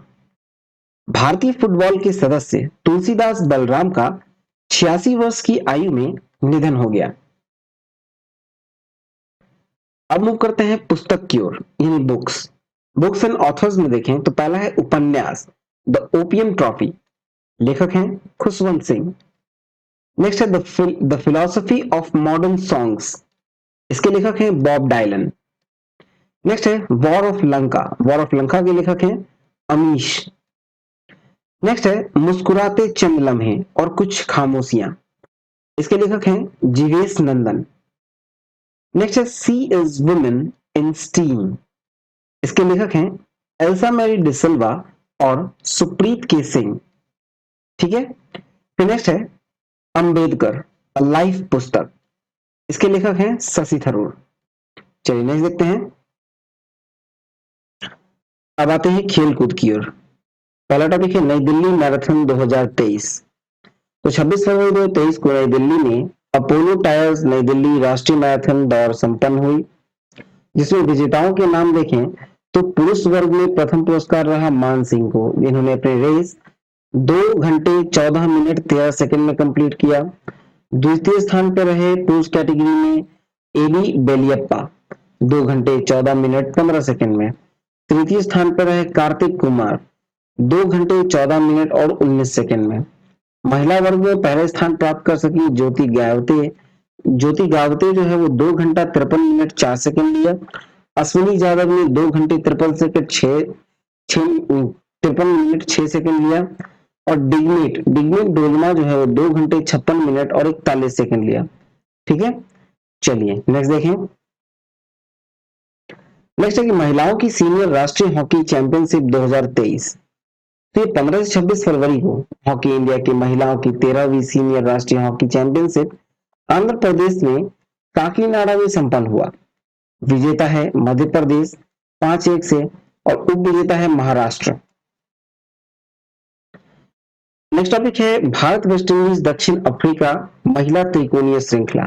भारतीय फुटबॉल के सदस्य तुलसीदास बलराम का 86 वर्ष की आयु में निधन हो गया। अब मूव करते हैं पुस्तक की ओर, यानी बुक्स एंड ऑथर्स में देखें तो पहला है उपन्यास द ओपियम ट्रॉफी, लेखक हैं खुशवंत सिंह। नेक्स्ट है the philosophy of modern songs, इसके लेखक हैं बॉब डायलन। नेक्स्ट है वॉर ऑफ लंका के लेखक हैं अमीश। नेक्स्ट है मुस्कुराते चंद लम्हे और कुछ खामोशियां, इसके लेखक हैं जीवेश नंदन। नेक्स्ट है सी इज वुमेन इन स्टीम, इसके लेखक हैं एल्सा मैरी डिसिल्वा और सुप्रीत के सिंह। ठीक है, फिर नेक्स्ट है अंबेडकर अ लाइफ पुस्तक, इसके लेखक हैं शशि थरूर। चलिए नेक्स्ट देखते हैं। अब आते हैं खेल कूद की ओर। पहला टॉपिक है नई दिल्ली मैराथन 2023। तो 26 फरवरी 2023 को नई दिल्ली में अपोलो टायर्स नई दिल्ली राष्ट्रीय मैराथन दौड़ संपन्न हुई, जिसमें विजेताओं के नाम देखें तो पुरुष वर्ग में प्रथम पुरस्कार रहा मान सिंह को, जिन्होंने अपनी रेस 2 घंटे 14 मिनट 13 सेकंड में कंप्लीट किया। द्वितीय स्थान पर रहे पुरुष कैटेगरी में एबी बेलियप्पा 2 घंटे 14 मिनट 15 सेकंड में। तृतीय स्थान पर रहे कार्तिक कुमार 2 घंटे 14 मिनट और 19 सेकंड में। महिला वर्ग में पहले स्थान प्राप्त कर सकी ज्योति गावते जो है वो 2 घंटा 53 मिनट 4 सेकंड लिया। अश्विनी यादव ने 2 घंटे 53 सेकंड 53 मिनट 6 सेकंड लिया। और डिग्मेट डोलमा जो है वो 2 घंटे 56 मिनट और 41 सेकंड लिया। ठीक है, चलिए नेक्स्ट देखें। नेक्स्ट है कि महिलाओं की सीनियर राष्ट्रीय हॉकी चैंपियनशिप 2023। तो ये 15 से 26 फरवरी को हॉकी इंडिया की महिलाओं की 13वीं सीनियर राष्ट्रीय हॉकी चैंपियनशिप आंध्र प्रदेश में काकीनाडा में संपन्न हुआ। विजेता है मध्य प्रदेश 5-1 से और उप विजेता है महाराष्ट्र। नेक्स्ट टॉपिक है भारत वेस्टइंडीज दक्षिण अफ्रीका महिला त्रिकोणीय श्रृंखला।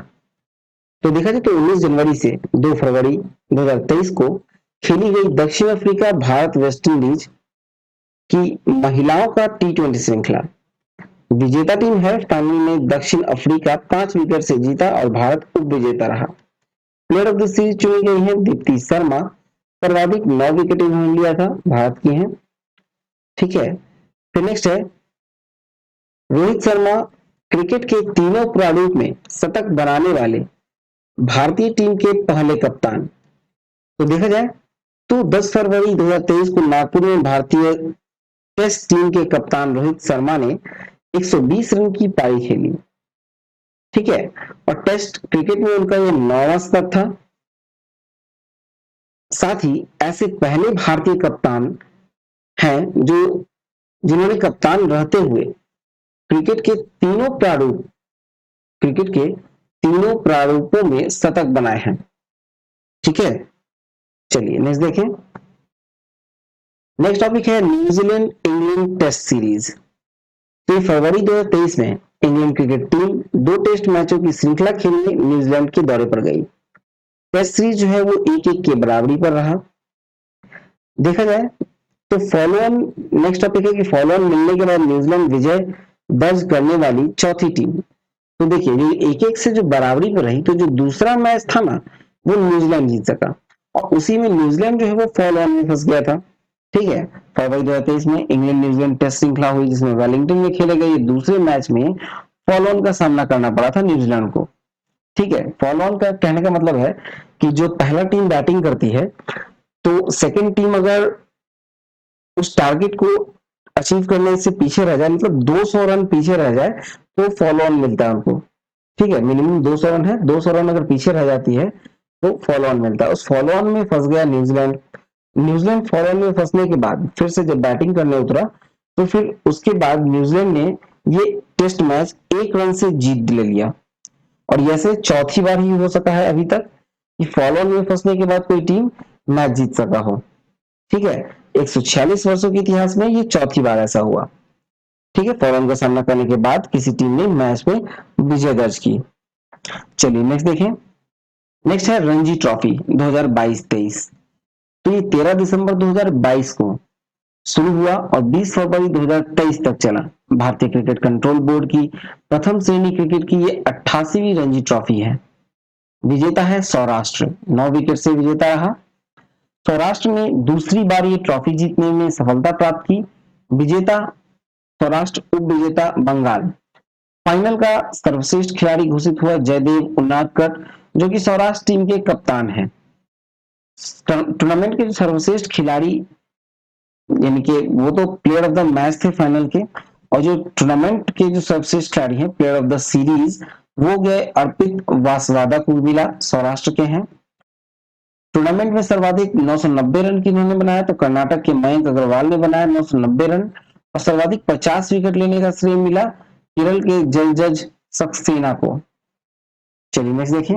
तो देखा जाए तो 19 जनवरी से 2 फरवरी 2023 को खेली गई दक्षिण अफ्रीका भारत वेस्टइंडीज की महिलाओं का T20 श्रृंखला। विजेता टीम है फाइनल में दक्षिण अफ्रीका 5 विकेट से जीता और भारत उप विजेता रहा। प्लेयर ऑफ द सीरीज चुनी गई है दीप्ति शर्मा, सर्वाधिक 9 विकेट इन्होंने लिया था, भारत की हैं। ठीक है, फिर नेक्स्ट है रोहित शर्मा क्रिकेट के तीनों प्रारूप में शतक बनाने वाले भारतीय टीम के पहले कप्तान। तो देखा जाए तो 10 फरवरी 2023 को नागपुर में भारतीय टेस्ट टीम के कप्तान रोहित शर्मा ने 120 रन की पारी खेली। ठीक है, और टेस्ट क्रिकेट में उनका यह 9वां शतक था। साथ ही ऐसे पहले भारतीय कप्तान हैं जो जिन्होंने कप्तान रहते हुए क्रिकेट के तीनों प्रारूप क्रिकेट के तीनों प्रारूपों में शतक बनाए हैं। ठीक है, चलिए नेक्स्ट देखें। नेक्स्ट टॉपिक है न्यूजीलैंड इंग्लैंड टेस्ट सीरीज। तो फरवरी 2023 में इंग्लैंड क्रिकेट टीम 2 टेस्ट मैचों की श्रृंखला खेलने न्यूजीलैंड के दौरे पर गई। टेस्ट सीरीज जो है वो 1-1 के बराबरी पर रहा। देखा जाए तो फॉलो ऑन, नेक्स्ट टॉपिक है कि फॉलो ऑन मिलने के बाद न्यूजीलैंड विजय दर्ज करने वाली चौथी टीम। तो देखिए ये 1-1 से जो बराबरी पर रही, तो जो दूसरा मैच था ना वो न्यूजीलैंड जीत सका, और उसी में न्यूजीलैंड जो है वो फॉलो ऑन में फंस गया था। ठीक है, फरवरी 2023 में इंग्लैंड न्यूजीलैंड टेस्ट श्रृंखला हुई जिसमें वेलिंगटन में खेले गए दूसरे मैच में फॉलो ऑन का सामना करना पड़ा था न्यूजीलैंड को। ठीक है, फॉलो ऑन का कहने का मतलब है कि जो पहला टीम बैटिंग करती है तो सेकंड टीम अगर उस टारगेट को अचीव करने से पीछे रह जाए, मतलब 200 रन पीछे रह जाए, तो फॉलो ऑन मिलता है उनको। ठीक है, मिनिमम 200 रन है, 200 रन अगर पीछे रह जाती है तो फॉलो ऑन मिलता है। उस फॉलो ऑन में फंस गया न्यूजीलैंड। न्यूजीलैंड फॉलो ऑन में फंसने के बाद फिर से जब बैटिंग करने उतरा तो फिर उसके बाद न्यूजीलैंड ने ये टेस्ट मैच 1 रन से जीत ले लिया, और यह चौथी बार ही हो सका है अभी तक कि फॉलो ऑन में फंसने के बाद कोई टीम मैच जीत सका हो। ठीक है, 146 वर्षों के इतिहास में ये चौथी बार ऐसा हुआ। ठीक है, फॉलो ऑन का सामना करने के बाद किसी टीम ने मैच में विजय दर्ज की। चलिए नेक्स्ट देखें। नेक्स्ट है रणजी ट्रॉफी 2022-23। तो ये 13 दिसंबर 2022 को शुरू हुआ और 20 फरवरी 2023 तक चला। भारतीय क्रिकेट कंट्रोल बोर्ड की प्रथम श्रेणी क्रिकेट की ये 88वीं रणजी ट्रॉफी है। विजेता है सौराष्ट्र, 9 विकेट से विजेता रहा। सौराष्ट्र ने दूसरी बार ये ट्रॉफी जीतने में सफलता प्राप्त की। विजेता सौराष्ट्र, उप विजेता बंगाल। फाइनल का सर्वश्रेष्ठ खिलाड़ी घोषित हुआ जयदेव उन्नादकर, जो कि सौराष्ट्र टीम के कप्तान हैं। टूर्नामेंट के सर्वश्रेष्ठ खिलाड़ी यानी कि वो तो प्लेयर ऑफ द मैच थे फाइनल के, और जो टूर्नामेंट के जो सर्वश्रेष्ठ खिलाड़ी हैं प्लेयर ऑफ द सीरीज वो गए अर्पित वासवादा को मिला, सौराष्ट्र के हैं। टूर्नामेंट में सर्वाधिक 990 रन की इन्होंने बनाया, तो कर्नाटक के मयंक अग्रवाल ने बनाया 990 रन, और सर्वाधिक 50 विकेट लेने का श्रेय मिला केरल के जलजज सक्सेना को। चलिए नेक्स्ट देखिए।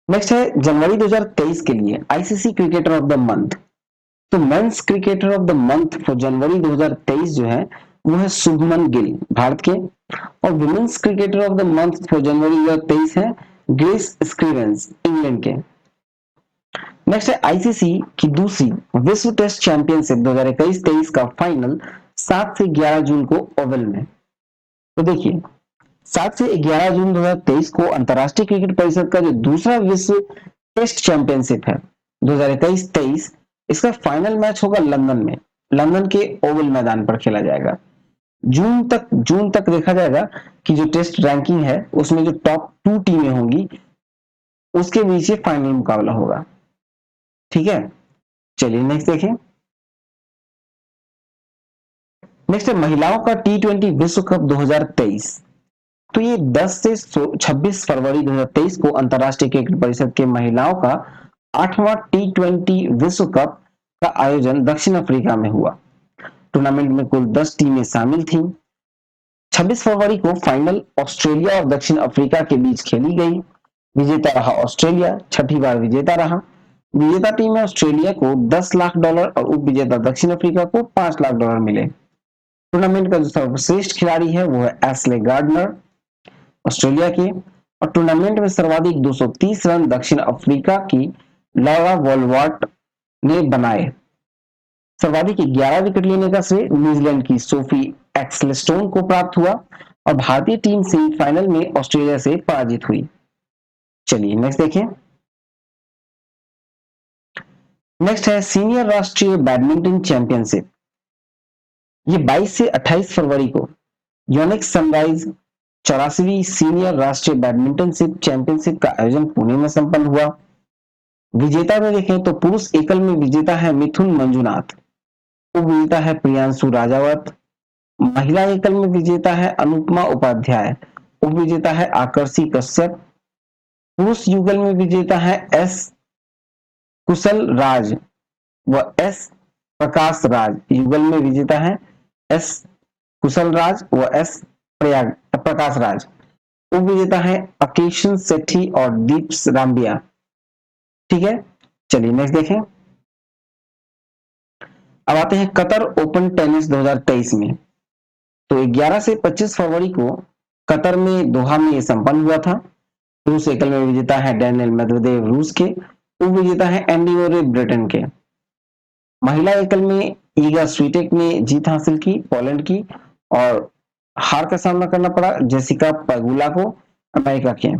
नेक्स्ट है जनवरी 2023 के लिए ICC cricketer of the month. तो men's cricketer of the month for जनवरी 2023 जो है वो है शुभमन गिल भारत के, और women's cricketer of the month for जनवरी 2023 है ग्रेस स्क्रीवेंस इंग्लैंड के। नेक्स्ट है आईसीसी की दूसरी विश्व टेस्ट चैंपियनशिप 2021-23 का फाइनल 7 से 11 जून को ओवल में। तो देखिए 7 से 11 जून 2023 को अंतरराष्ट्रीय क्रिकेट परिषद का जो दूसरा विश्व टेस्ट चैंपियनशिप है 2021-23, इसका फाइनल मैच होगा लंदन में, लंदन के ओवल मैदान पर खेला जाएगा। जून तक देखा जाएगा कि जो टेस्ट रैंकिंग है उसमें जो टॉप 2 टीमें होंगी उसके बीच ये फाइनल मुकाबला होगा। ठीक है, चलिए नेक्स्ट देखें। नेक्स्ट है महिलाओं का T20 विश्व कप 2023। तो ये 10 से 26 फरवरी 2023 को अंतरराष्ट्रीय क्रिकेट परिषद के महिलाओं का 8वां T20 विश्व कप का आयोजन दक्षिण अफ्रीका में हुआ। टूर्नामेंट में कुल 10 टीमें शामिल थीं। 26 फरवरी को फाइनल ऑस्ट्रेलिया और दक्षिण अफ्रीका के बीच खेली गई। विजेता रहा ऑस्ट्रेलिया, छठी बार विजेता रहा। विजेता टीम में ऑस्ट्रेलिया को $10 लाख और उप विजेता दक्षिण अफ्रीका को $5 लाख मिले। टूर्नामेंट का जो सर्वश्रेष्ठ खिलाड़ी है वो है एशले गार्डनर ऑस्ट्रेलिया के, और टूर्नामेंट में सर्वाधिक 230 रन दक्षिण अफ्रीका की लॉरा वॉलवार्ट ने बनाए। सर्वाधिक 11 विकेट लेने का श्रेय न्यूजीलैंड की सोफी एक्सलेस्टोन को प्राप्त हुआ, और भारतीय टीम सेमीफाइनल में ऑस्ट्रेलिया से पराजित हुई। चलिए नेक्स्ट देखें। नेक्स्ट है सीनियर राष्ट्रीय बैडमिंटन चैंपियनशिप। ये 22 से 28 फरवरी को योनिक्स सनराइज 84वीं सीनियर राष्ट्रीय बैडमिंटन चैंपियनशिप का आयोजन पुणे में संपन्न हुआ। विजेता में देखें तो पुरुष एकल में विजेता है मिथुन मंजुनाथ, उप विजेता है प्रियांशु राजावत। महिला एकल में विजेता है अनुपमा उपाध्याय, उप विजेता है आकर्षी कश्यप। पुरुष युगल में विजेता है एस कुशल राज व एस प्रकाश राज युगल में विजेता है एस कुशल राज व एस प्रकाश राज। उप विजेता है अकेशन सेठी और दीप रामबिया। ठीक है, चलिए नेक्स्ट देखें। अब आते हैं कतर ओपन टेनिस 2023 में। तो 11 से 25 फरवरी को कतर में दोहा में ये संपन्न हुआ था। पुरुष एकल में विजेता है डैनियल मेदवेदेव रूस के, उप विजेता है एंडी मोरे ब्रिटेन के। महिला एकल में ईगा स्वीटेक ने जीत हासिल की पोलैंड की, और हार का सामना करना पड़ा जेसिका पेगुला को अमेरिका के।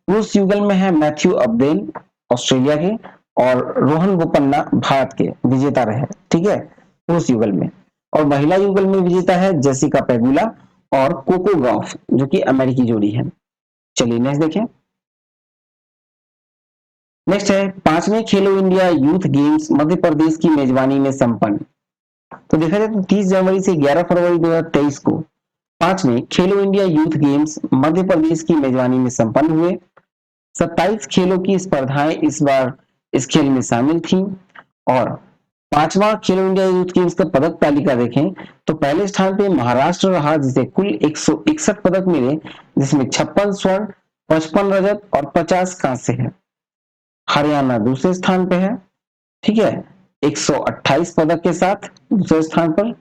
पुरुष युगल में है मैथ्यू अब्देल ऑस्ट्रेलिया के और रोहन बोपन्ना भारत के विजेता रहे। ठीक है, पुरुष युगल में। और महिला युगल में विजेता है जेसिका पेगुला और कोको गॉफ जो कि अमेरिकी जोड़ी है। चलिए नेक्स्ट देखें। नेक्स्ट है 5वें खेलो India youth games Madhya Pradesh की मेजबानी में संपन्न। तो देखा जाए तो 30 जनवरी से 11 फरवरी 2023 को 5वें खेलो India youth games Madhya Pradesh की मेजबानी में संपन्न हुए। 27 खेलों की स्पर्धाएं इस बार इस खेल में शामिल थीं। और 5वां खेलो इंडिया यूथ गेम्स का पदक तालिका देखें तो पहले स्थान पे महाराष्ट्र रहा, जिसे कुल 161 पदक मिले, जिसमें 56 स्वर्ण, 55 रजत और 50 कांस्य है। हरियाणा दूसरे स्थान पे है। ठीक है, 128 पदक के साथ दूसरे स्थान पर,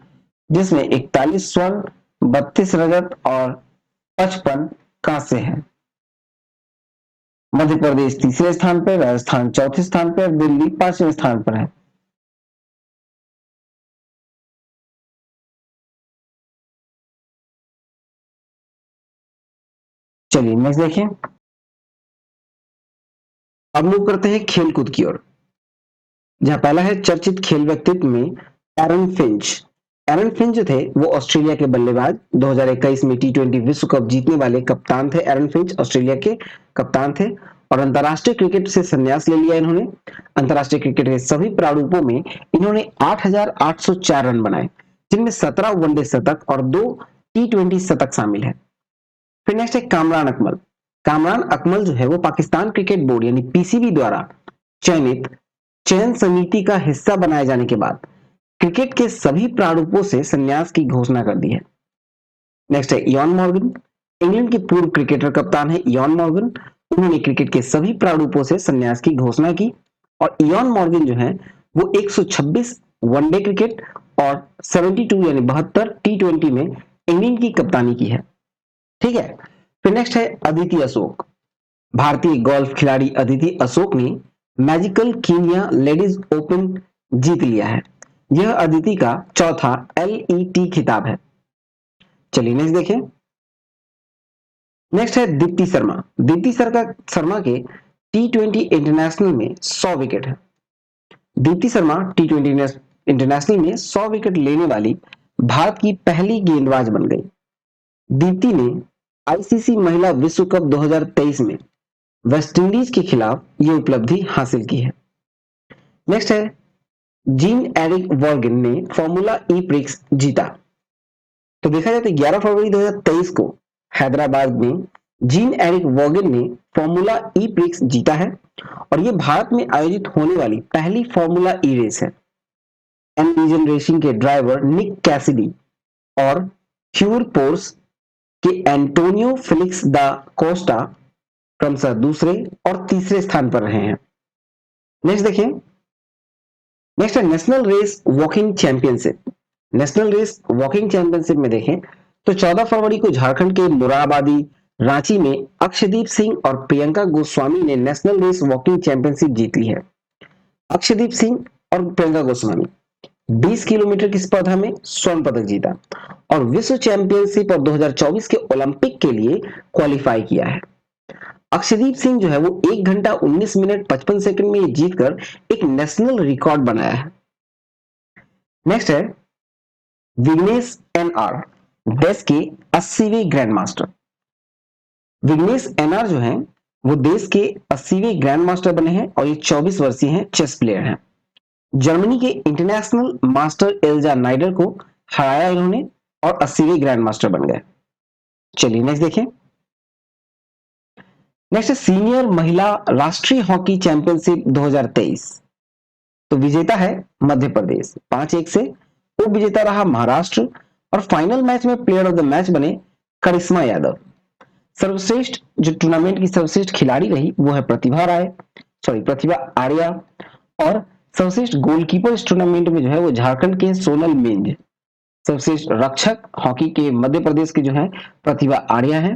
जिसमें 41 स्वर्ण, 32 रजत और 55 कांस्य है। मध्य प्रदेश तीसरे स्थान पर, राजस्थान चौथे स्थान पर, दिल्ली 5वें स्थान पर है। चलिए नेक्स्ट देखिए। अब मूव करते हैं खेल कूद की ओर, जहां पहला है चर्चित खेल व्यक्तित्व में एरन फिंच। एरन फिंच जो थे वो ऑस्ट्रेलिया के बल्लेबाज, 2021 में टी20 विश्व कप जीतने वाले कप्तान थे। एरन फिंच ऑस्ट्रेलिया के कप्तान थे और अंतरराष्ट्रीय क्रिकेट से संन्यास ले लिया इन्होंने। अंतरराष्ट्रीय क्रिकेट के सभी प्रारूपों में इन्होंने 8,804 रन बनाए, जिनमें 17 वनडे शतक और 2 टी20 शतक शामिल है। फिर नेक्स्ट है कामरान अकमल। कामरान अकमल जो है वो पाकिस्तान क्रिकेट बोर्ड यानी पीसीबी द्वारा चयनित चयन समिति का हिस्सा बनाए जाने के बाद क्रिकेट के सभी प्रारूपों से संन्यास की घोषणा कर दी है। नेक्स्ट है इयान मॉर्गन। इंग्लैंड के पूर्व क्रिकेटर कप्तान है इयान मॉर्गन। उन्होंने क्रिकेट के सभी प्रारूपों से संन्यास की घोषणा की। और इयान मॉर्गन जो है वो 126 वनडे क्रिकेट और 72 यानी 72 टी20 में इंग्लैंड की कप्तानी की है। ठीक है, फिर नेक्स्ट है अदिति अशोक। भारतीय गोल्फ खिलाड़ी अदिति अशोक ने मैजिकल कीनिया लेडीज ओपन जीत लिया है। यह अदिति का चौथा LET खिताब है। चलिए नेक्स्ट देखें। नेक्स्ट है दीप्ति शर्मा। दीप्ति शर्मा के टी20 इंटरनेशनल में 100 विकेट है। दीप्ति शर्मा टी20 इंटरनेशनल में 100 विकेट लेने वाली भारत की पहली गेंदबाज बन गई। दीप्ति ने आईसीसी महिला विश्व कप 2023 में वेस्टइंडीज के खिलाफ यह उपलब्धि हासिल की है। नेक्स्ट है जीन एरिक वॉर्गन ने फॉर्मूला ई प्रिक्स जीता। तो देखा जाए तो 11 फरवरी 2023 को हैदराबाद में जीन एरिक वॉर्गन ने फॉर्मूला ई प्रिक्स जीता है और यह भारत में आयोजित होने वाली पहली फॉर्मूला ई रेस है। एनविजन रेसिंग के ड्राइवर निक कैसिडी और ह्यूर पोर्स के एंटोनियो फिलिक्स दा कोस्टा क्रमशः दूसरे और तीसरे स्थान पर रहे हैं। नेक्स्ट देखिए। नेक्स्ट है national race walking championship. National race walking championship में देखें तो 14 फरवरी को झारखंड के मुराबादी रांची में अक्षदीप सिंह और प्रियंका गोस्वामी ने नेशनल रेस वॉकिंग चैंपियनशिप जीत ली है। अक्षदीप सिंह और प्रियंका गोस्वामी 20 किलोमीटर की स्पर्धा में स्वर्ण पदक जीता और विश्व चैंपियनशिप और 2024 के ओलंपिक के लिए क्वालिफाई किया है। अक्षदीप सिंह जो है वो 1 घंटा 19 मिनट 55 सेकंड में जीतकर एक नेशनल रिकॉर्ड बनाया है। नेक्स्ट है विघ्नेश NR, देश के 80वें ग्रैंड मास्टर। विघ्नेश NR जो है वो देश के 80वें ग्रैंड मास्टर बने हैं और ये 24 वर्षीय हैं, चेस प्लेयर हैं। जर्मनी के इंटरनेशनल मास्टर एल्जा नाइडर को हराया इन्होंने और 80वें ग्रैंड मास्टर बन गए। चलिए नेक्स्ट देखें। नेक्स्ट सीनियर महिला राष्ट्रीय हॉकी चैंपियनशिप 2023, तो विजेता है मध्य प्रदेश 5-1 से, उप विजेता रहा महाराष्ट्र, और फाइनल मैच में प्लेयर ऑफ द मैच बने करिश्मा यादव। सर्वश्रेष्ठ जो टूर्नामेंट की सर्वश्रेष्ठ खिलाड़ी रही वो है प्रतिभा आर्या, और सर्वश्रेष्ठ गोलकीपर इस टूर्नामेंट में जो है वो झारखंड के सोनल मिंज। सर्वश्रेष्ठ रक्षक हॉकी के मध्य प्रदेश की जो है प्रतिभा आर्या है,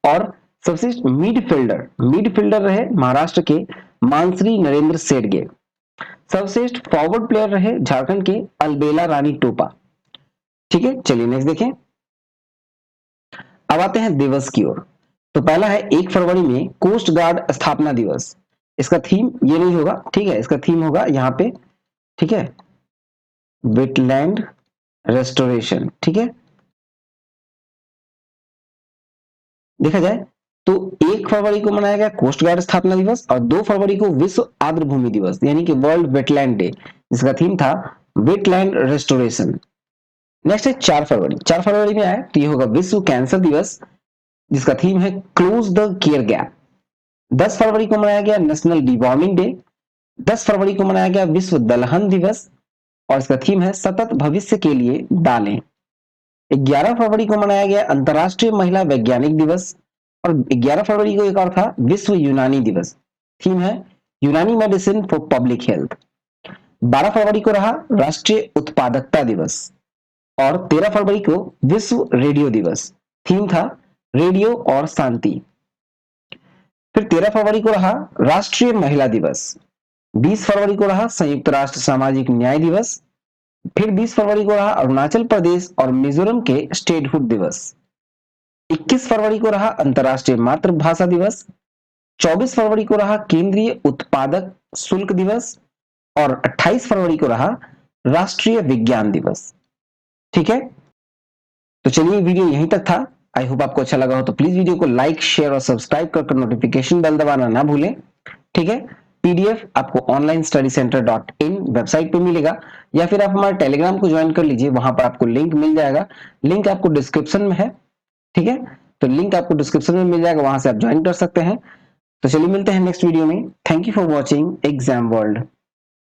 और सर्वश्रेष्ठ मिडफील्डर रहे महाराष्ट्र के मानश्री नरेंद्र शेरगे। सर्वश्रेष्ठ फॉरवर्ड प्लेयर रहे झारखंड के अलबेला रानी टोपा। ठीक है, चलिए नेक्स्ट देखें। अब आते हैं दिवस की ओर। तो पहला है 1 फरवरी में कोस्ट गार्ड स्थापना दिवस। इसका थीम ये नहीं होगा, ठीक है, इसका थीम होगा यहाँ पे, ठीक है, वेटलैंड रेस्टोरेशन। ठीक है, देखा जाए तो 1 फरवरी को मनाया गया कोस्ट गार्ड स्थापना दिवस, और 2 फरवरी को विश्व आर्द्र भूमि दिवस यानी कि वर्ल्ड वेटलैंड डे, जिसका थीम था वेटलैंड रेस्टोरेशन। नेक्स्ट है 4 फरवरी में आया तो ये होगा विश्व कैंसर दिवस, जिसका थीम है क्लोज द केयर गैप। 10 फरवरी को मनाया गया नेशनल डिवॉर्मिंग डे। 10 फरवरी को मनाया गया विश्व दलहन दिवस, और इसका थीम है सतत भविष्य के लिए दालें। 11 फरवरी को मनाया गया अंतर्राष्ट्रीय महिला वैज्ञानिक दिवस, और 11 फरवरी को एक और था विश्व यूनानी दिवस, थीम है यूनानी मेडिसिन फॉर पब्लिक हेल्थ। 12 फरवरी को रहा राष्ट्रीय उत्पादकता दिवस, और 13 फरवरी को विश्व रेडियो दिवस, थीम था रेडियो और शांति। फिर 13 फरवरी को रहा राष्ट्रीय महिला दिवस। 20 फरवरी को रहा संयुक्त राष्ट्र सामाजिक न्याय दिवस। फिर 20 फरवरी को रहा अरुणाचल प्रदेश और मिजोरम के स्टेटहुड दिवस। 21 फरवरी को रहा अंतर्राष्ट्रीय मातृभाषा दिवस। 24 फरवरी को रहा केंद्रीय उत्पादक शुल्क दिवस, और 28 फरवरी को रहा राष्ट्रीय विज्ञान दिवस। ठीक है, तो चलिए वीडियो यहीं तक था। आई होप आपको अच्छा लगा हो, तो प्लीज वीडियो को लाइक, शेयर और सब्सक्राइब कर नोटिफिकेशन बेल दबाना ना भूलें। ठीक है, पीडीएफ आपको onlinestudycenter.in वेबसाइट पे मिलेगा, या फिर आप हमारे टेलीग्राम को ज्वाइन कर लीजिए, वहां पर आपको लिंक मिल जाएगा। लिंक आपको डिस्क्रिप्शन में है। ठीक है, तो लिंक आपको डिस्क्रिप्शन में मिल जाएगा, वहां से आप ज्वाइन कर सकते हैं। तो चलिए मिलते हैं नेक्स्ट वीडियो में। Thank you for watching exam world.